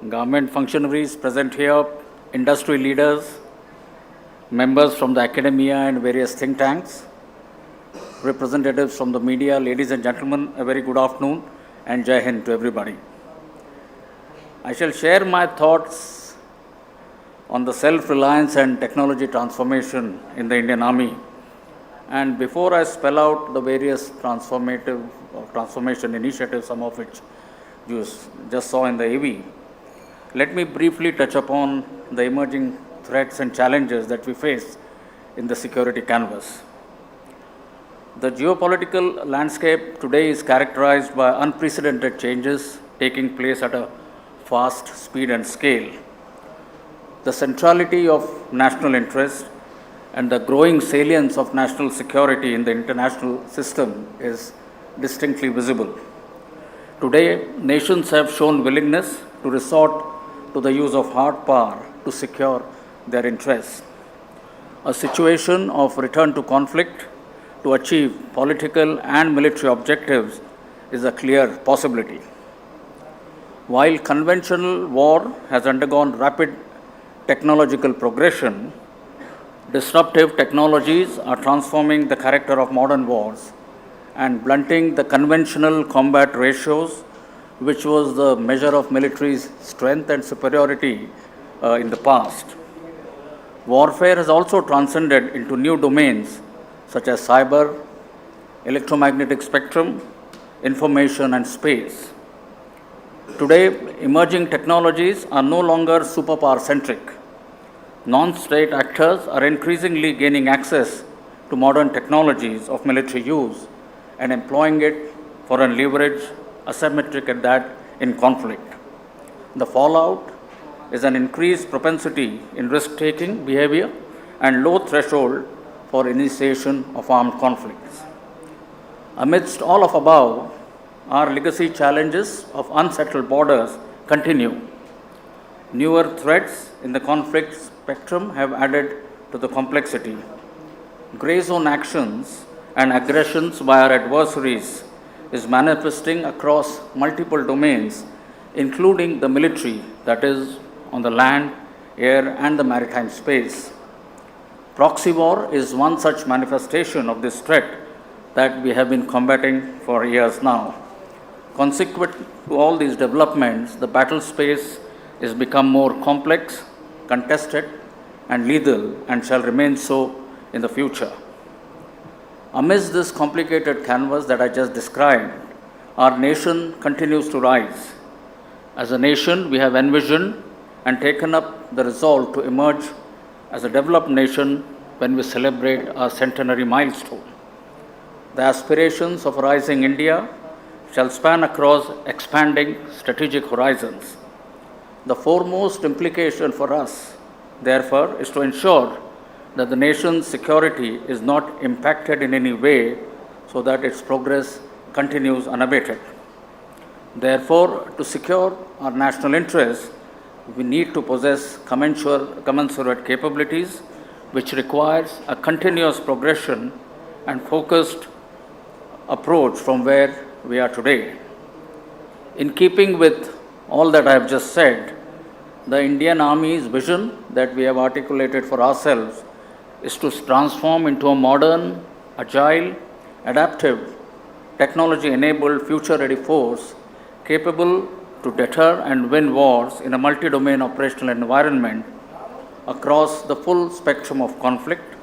government functionaries present here, industry leaders, members from the academia and various think tanks, representatives from the media, ladies and gentlemen, a very good afternoon and Jai Hind to everybody. I shall share my thoughts on the self-reliance and technology transformation in the Indian Army. And before I spell out the various transformation initiatives, some of which you just saw in the AV, let me briefly touch upon the emerging threats and challenges that we face in the security canvas. The geopolitical landscape today is characterized by unprecedented changes taking place at a fast speed and scale. The centrality of national interest and the growing salience of national security in the international system is distinctly visible. Today, nations have shown willingness to resort to the use of hard power to secure their interests. A situation of return to conflict to achieve political and military objectives is a clear possibility. While conventional war has undergone rapid technological progression, disruptive technologies are transforming the character of modern wars and blunting the conventional combat ratios, which was the measure of military's strength and superiority in the past. Warfare has also transcended into new domains such as cyber, electromagnetic spectrum, information, and space. Today, emerging technologies are no longer superpower-centric. Non-state actors are increasingly gaining access to modern technologies of military use and employing it for a leverage asymmetric at that in conflict. The fallout is an increased propensity in risk-taking behavior and low threshold for initiation of armed conflicts. Amidst all of above, our legacy challenges of unsettled borders continue. Newer threats in the conflict spectrum have added to the complexity. Gray zone actions and aggressions by our adversaries is manifesting across multiple domains, including the military, that is, on the land, air, and the maritime space. Proxy war is one such manifestation of this threat that we have been combating for years now. Consequent to all these developments, the battle space is become more complex, contested, and lethal, and shall remain so in the future. Amidst this complicated canvas that I just described, our nation continues to rise. As a nation, we have envisioned and taken up the resolve to emerge as a developed nation when we celebrate our centenary milestone. The aspirations of a rising India shall span across expanding strategic horizons. The foremost implication for us, therefore, is to ensure that the nation's security is not impacted in any way so that its progress continues unabated. Therefore, to secure our national interests, we need to possess commensurate capabilities, which requires a continuous progression and focused approach from where we are today. In keeping with all that I have just said, the Indian Army's vision that we have articulated for ourselves is to transform into a modern, agile, adaptive, technology-enabled, future-ready force capable to deter and win wars in a multi-domain operational environment across the full spectrum of conflict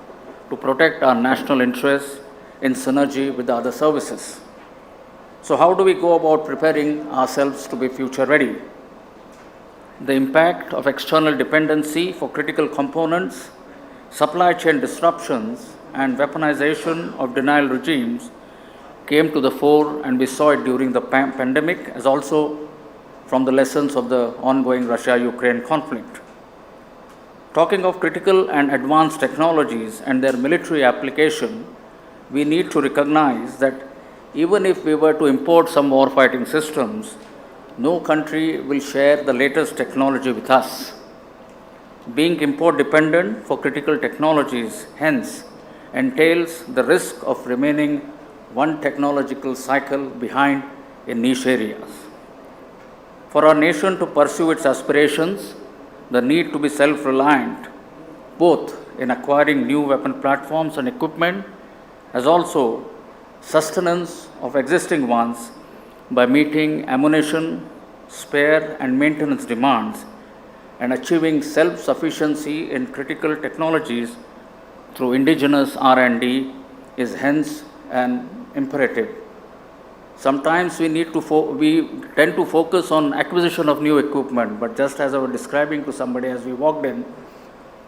to protect our national interests in synergy with the other services. So how do we go about preparing ourselves to be future-ready? The impact of external dependency for critical components, supply chain disruptions, and weaponization of denial regimes came to the fore, and we saw it during the pandemic as also from the lessons of the ongoing Russia-Ukraine conflict. Talking of critical and advanced technologies and their military application, we need to recognize that even if we were to import some warfighting systems, no country will share the latest technology with us. Being import dependent for critical technologies, hence, entails the risk of remaining one technological cycle behind in niche areas. For our nation to pursue its aspirations, the need to be self-reliant, both in acquiring new weapon platforms and equipment, as also sustenance of existing ones by meeting ammunition, spare and maintenance demands and achieving self-sufficiency in critical technologies through indigenous R&D is hence an imperative. Sometimes we tend to focus on acquisition of new equipment, but just as I was describing to somebody as we walked in,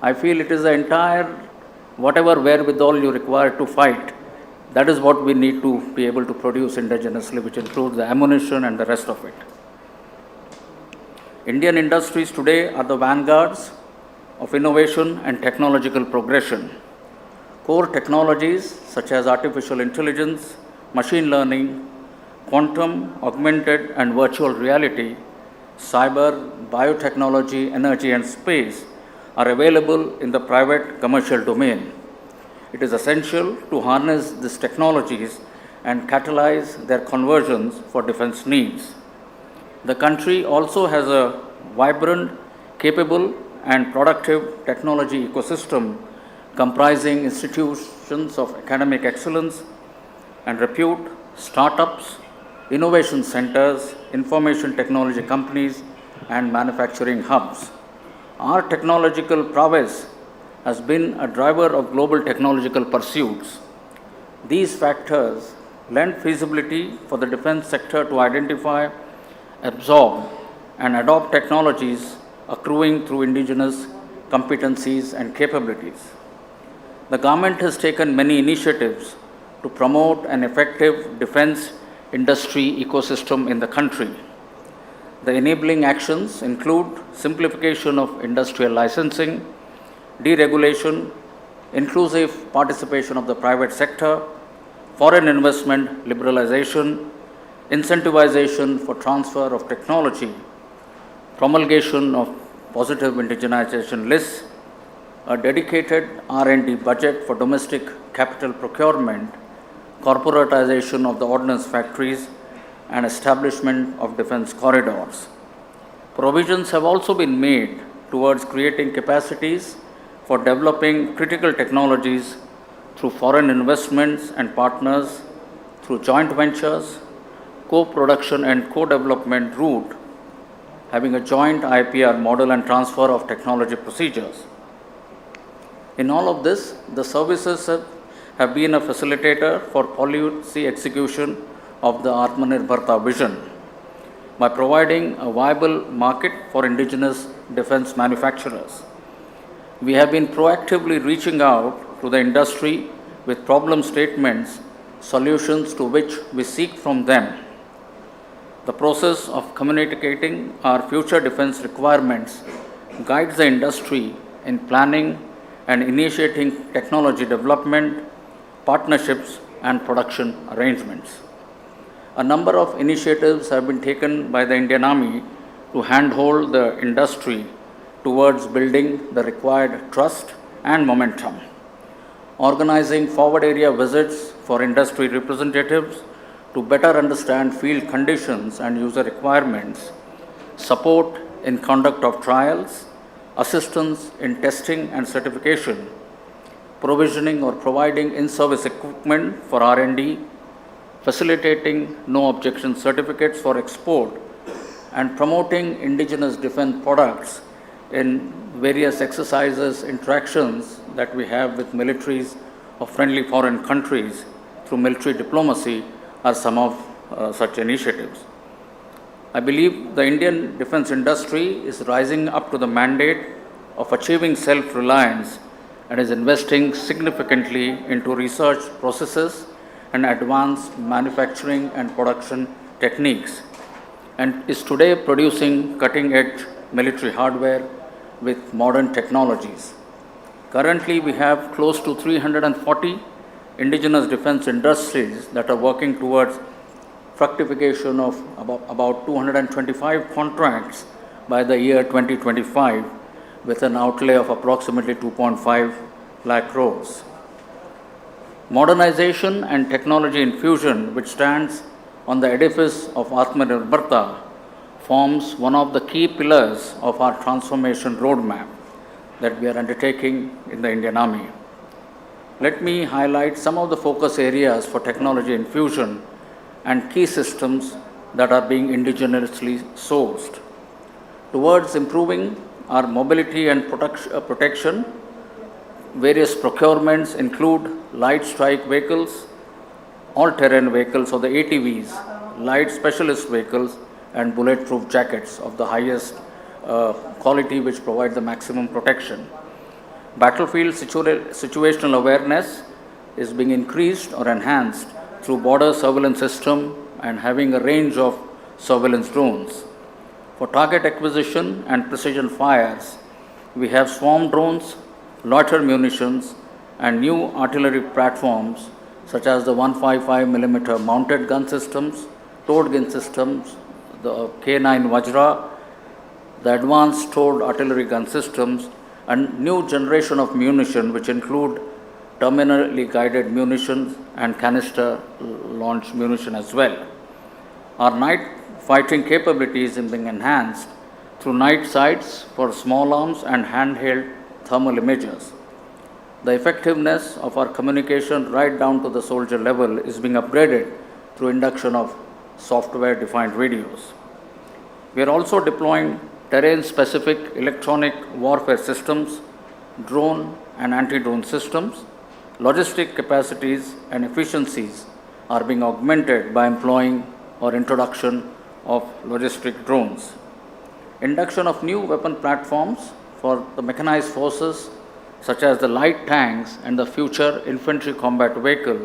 I feel it is the entire whatever wherewithal you require to fight. That is what we need to be able to produce indigenously, which includes the ammunition and the rest of it. Indian industries today are the vanguards of innovation and technological progression. Core technologies such as artificial intelligence, machine learning, quantum, augmented and virtual reality, cyber, biotechnology, energy and space are available in the private commercial domain. It is essential to harness these technologies and catalyze their conversions for defense needs. The country also has a vibrant, capable and productive technology ecosystem comprising institutions of academic excellence and repute, startups, innovation centers, information technology companies and manufacturing hubs. Our technological prowess has been a driver of global technological pursuits. These factors lend feasibility for the defense sector to identify, absorb, and adopt technologies accruing through indigenous competencies and capabilities. The government has taken many initiatives to promote an effective defense industry ecosystem in the country. The enabling actions include simplification of industrial licensing, deregulation, inclusive participation of the private sector, foreign investment liberalization, incentivization for transfer of technology, promulgation of positive indigenization lists, a dedicated R&D budget for domestic capital procurement, corporatization of the ordnance factories, and establishment of defense corridors. Provisions have also been made towards creating capacities for developing critical technologies through foreign investments and partners, through joint ventures, co-production and co-development route, having a joint IPR model and transfer of technology procedures. In all of this, the services have been a facilitator for policy execution of the Atmanirbhar vision by providing a viable market for indigenous defense manufacturers. We have been proactively reaching out to the industry with problem statements, solutions to which we seek from them. The process of communicating our future defense requirements guides the industry in planning and initiating technology development, partnerships, and production arrangements. A number of initiatives have been taken by the Indian Army to handhold the industry towards building the required trust and momentum. Organizing forward area visits for industry representatives to better understand field conditions and user requirements, support in conduct of trials, assistance in testing and certification, provisioning or providing in-service equipment for R&D, facilitating no objection certificates for export, and promoting indigenous defense products in various exercises, interactions that we have with militaries of friendly foreign countries through military diplomacy are some of such initiatives. I believe the Indian defense industry is rising up to the mandate of achieving self-reliance and is investing significantly into research processes and advanced manufacturing and production techniques, and is today producing cutting-edge military hardware with modern technologies. Currently, we have close to 340 indigenous defense industries that are working towards fructification of about 225 contracts by the year 2025, with an outlay of approximately 2.5 lakh crores. Modernization and technology infusion, which stands on the edifice of Atmanirbhar, forms one of the key pillars of our transformation roadmap that we are undertaking in the Indian Army. Let me highlight some of the focus areas for technology infusion and key systems that are being indigenously sourced. Towards improving our mobility and protection, various procurements include light strike vehicles, all-terrain vehicles or the ATVs, light specialist vehicles, and bulletproof jackets of the highest quality which provide the maximum protection. Battlefield situational awareness is being increased or enhanced through border surveillance system and having a range of surveillance drones. For target acquisition and precision fires, we have swarm drones, loiter munitions, and new artillery platforms such as the 155mm mounted gun systems, towed gun systems, the K9 Vajra, the advanced towed artillery gun systems, and new generation of munition which include terminally guided munitions and canister launch munition as well. Our night fighting capabilities are being enhanced through night sights for small arms and handheld thermal imagers. The effectiveness of our communication right down to the soldier level is being upgraded through induction of software-defined radios. We are also deploying terrain-specific electronic warfare systems, drone and anti-drone systems. Logistic capacities and efficiencies are being augmented by employing or introduction of logistic drones. Induction of new weapon platforms for the mechanized forces such as the light tanks and the future infantry combat vehicle,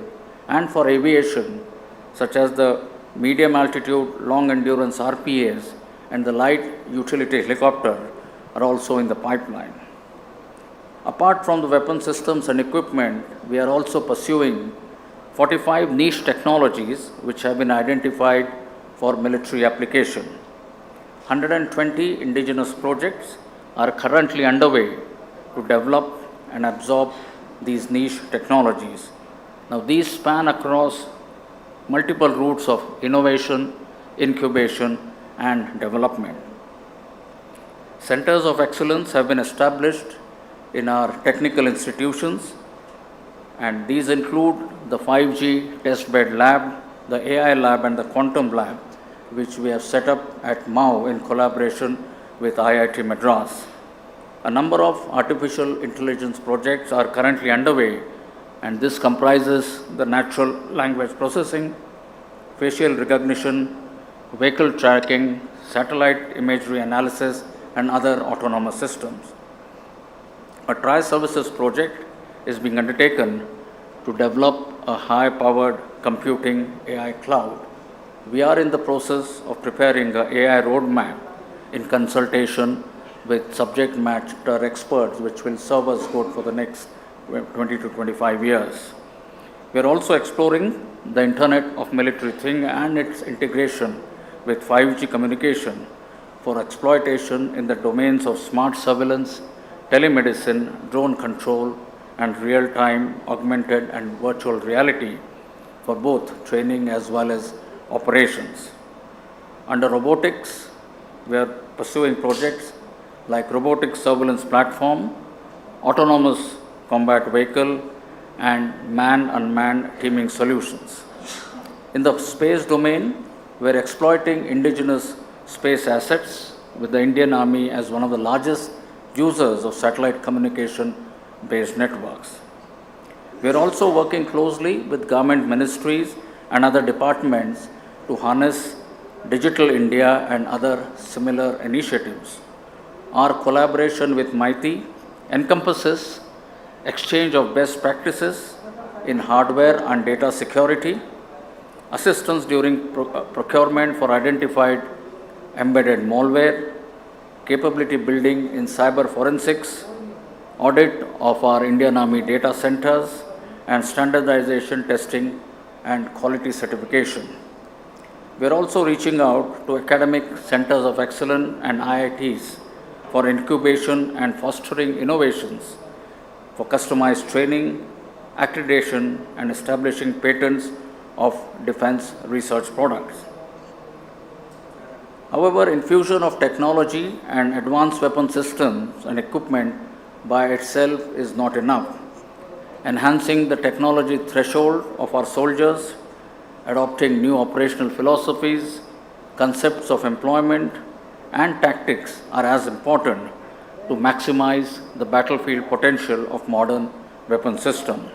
and for aviation such as the medium altitude long endurance RPAs and the light utility helicopter are also in the pipeline. Apart from the weapon systems and equipment, we are also pursuing 45 niche technologies which have been identified for military application. 120 indigenous projects are currently underway to develop and absorb these niche technologies. Now, these span across multiple routes of innovation, incubation, and development. Centers of excellence have been established in our technical institutions, and these include the 5G testbed lab, the AI lab, and the quantum lab, which we have set up at MAU in collaboration with IIT Madras. A number of artificial intelligence projects are currently underway, and this comprises the natural language processing, facial recognition, vehicle tracking, satellite imagery analysis, and other autonomous systems. A tri-services project is being undertaken to develop a high-powered computing AI cloud. We are in the process of preparing an AI roadmap in consultation with subject matter experts, which will serve us good for the next 20 to 25 years. We are also exploring the Internet of Military Things and its integration with 5G communication for exploitation in the domains of smart surveillance, telemedicine, drone control, and real-time augmented and virtual reality for both training as well as operations. Under robotics, we are pursuing projects like robotic surveillance platform, autonomous combat vehicle, and man-unmanned teaming solutions. In the space domain, we are exploiting indigenous space assets with the Indian Army as one of the largest users of satellite communication-based networks. We are also working closely with government ministries and other departments to harness Digital India and other similar initiatives. Our collaboration with MITI encompasses exchange of best practices in hardware and data security, assistance during procurement for identified embedded malware, capability building in cyber forensics, audit of our Indian Army data centers, and standardization testing and quality certification. We are also reaching out to academic centers of excellence and IITs for incubation and fostering innovations for customized training, accreditation, and establishing patents of defense research products. However, infusion of technology and advanced weapon systems and equipment by itself is not enough. Enhancing the technology threshold of our soldiers, adopting new operational philosophies, concepts of employment, and tactics are as important to maximize the battlefield potential of modern weapon system.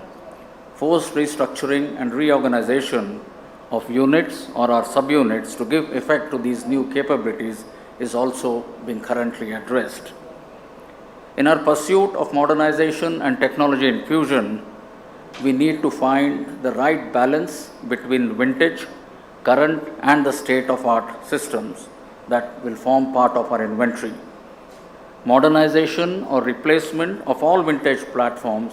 Forced restructuring and reorganization of units or our subunits to give effect to these new capabilities is also being currently addressed. In our pursuit of modernization and technology infusion, we need to find the right balance between vintage, current, and the state-of-art systems that will form part of our inventory. Modernization or replacement of all vintage platforms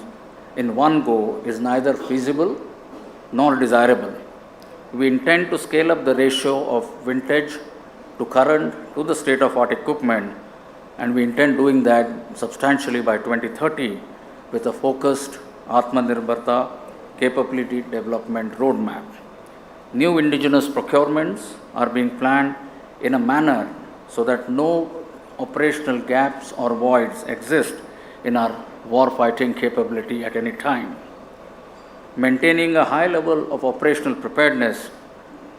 in one go is neither feasible nor desirable. We intend to scale up the ratio of vintage to current to the state-of-art equipment, and we intend doing that substantially by 2030 with a focused Atmanirbhar capability development roadmap. New indigenous procurements are being planned in a manner so that no operational gaps or voids exist in our war-fighting capability at any time. Maintaining a high level of operational preparedness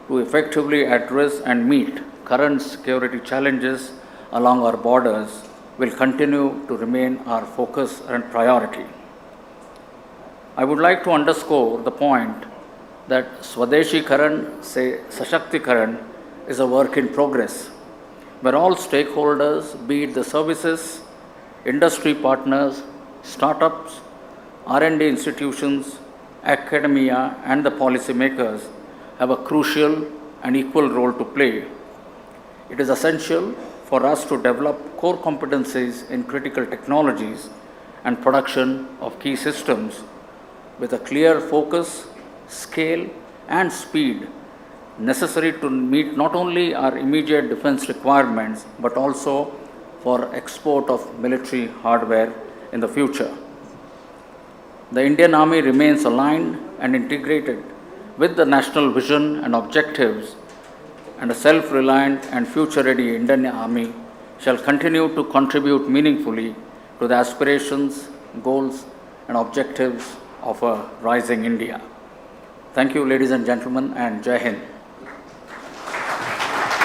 to effectively address and meet current security challenges along our borders will continue to remain our focus and priority. I would like to underscore the point that Swadeshi Karan, say Sashakti Karan, is a work in progress, where all stakeholders, be it the services, industry partners, startups, R&D institutions, academia, and the policymakers have a crucial and equal role to play. It is essential for us to develop core competencies in critical technologies and production of key systems with a clear focus, scale, and speed necessary to meet not only our immediate defense requirements but also for export of military hardware in the future. The Indian Army remains aligned and integrated with the national vision and objectives, and a self-reliant and future-ready Indian Army shall continue to contribute meaningfully to the aspirations, goals, and objectives of a rising India. Thank you, ladies and gentlemen, and Jai Hind.